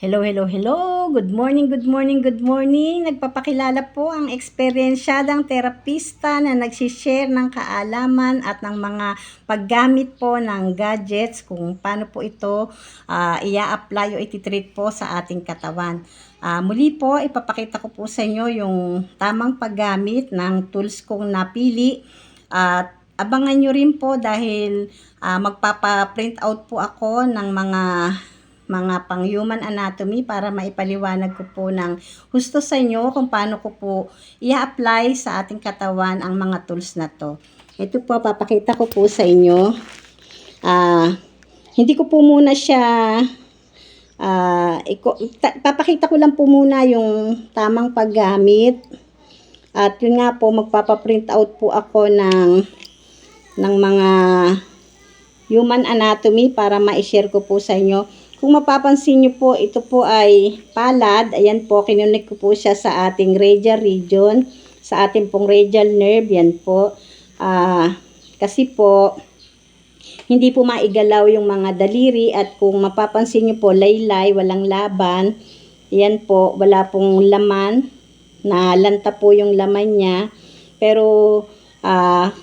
Hello, hello, hello. Good morning, good morning, good morning. Nagpapakilala po ang eksperyensyadang terapista na nagsishare ng kaalaman at ng mga paggamit po ng gadgets kung paano po ito ia-apply o iti-treat po sa ating katawan. Muli po, ipapakita ko po sa inyo yung tamang paggamit ng tools kong napili at abangan nyo rin po dahil magpapa-print out po ako ng mga pang human anatomy para maipaliwanag ko po ng husto sa inyo kung paano ko po i-apply sa ating katawan ang mga tools na to. Ito po, papakita ko po sa inyo. Hindi ko po muna siya papakita ko lang po muna yung tamang paggamit. At yun nga po, magpapa-print out po ako ng mga human anatomy para ma-share ko po sa inyo. Kung mapapansin nyo po, ito po ay palad. Ayan po, kinunik ko po siya sa ating radial region, sa ating pong radial nerve. Yan po. Kasi po, hindi po maigalaw yung mga daliri at kung mapapansin nyo po, laylay, walang laban. Yan po, wala pong laman. Nalanta po yung laman niya. Pero,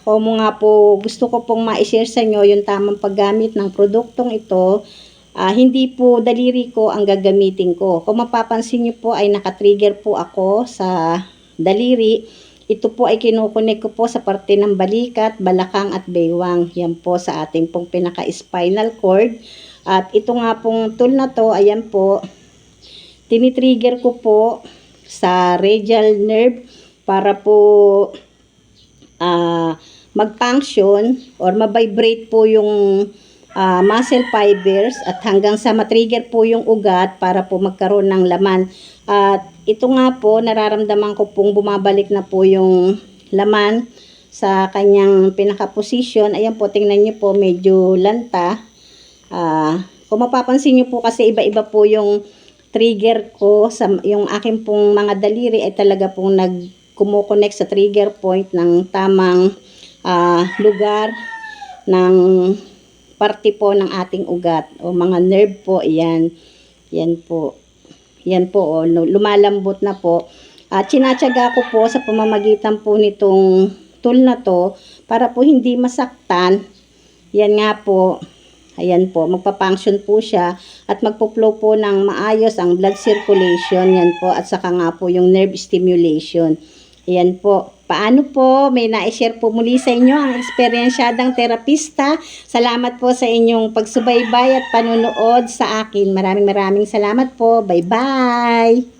kung nga po gusto ko pong ma-share sa inyo yung tamang paggamit ng produktong ito, hindi po daliri ko ang gagamitin ko. Kung mapapansin nyo po ay nakatrigger po ako sa daliri. Ito po ay kinukunik ko po sa parte ng balikat, balakang at baywang. Yan po sa ating pong pinaka-spinal cord. At ito nga pong tool na to, ayan po, tinitrigger ko po sa radial nerve para po mag-function or ma-vibrate po yung muscle fibers at hanggang sa matrigger po yung ugat para po magkaroon ng laman. At ito nga po, nararamdaman ko pong bumabalik na po yung laman sa kanyang pinaka-position. Ayan po, tingnan nyo po, medyo lanta. Kung mapapansin nyo po kasi iba-iba po yung trigger ko, yung aking pong mga daliri ay talaga pong kumukonect sa trigger point ng tamang lugar ng parte po ng ating ugat o mga nerve po. Yan po, lumalambot na po at sinatsaga ko po sa pamamagitan po nitong tool na to para po hindi masaktan. Yan nga po, ayan po, magpa-function po siya at magpo-flow po ng maayos ang blood circulation. Yan po, at saka nga po yung nerve stimulation. Ayan po. Paano po? May na-share po muli sa inyo ang eksperyensyadang terapista. Salamat po sa inyong pagsubaybay at panunood sa akin. Maraming salamat po. Bye-bye!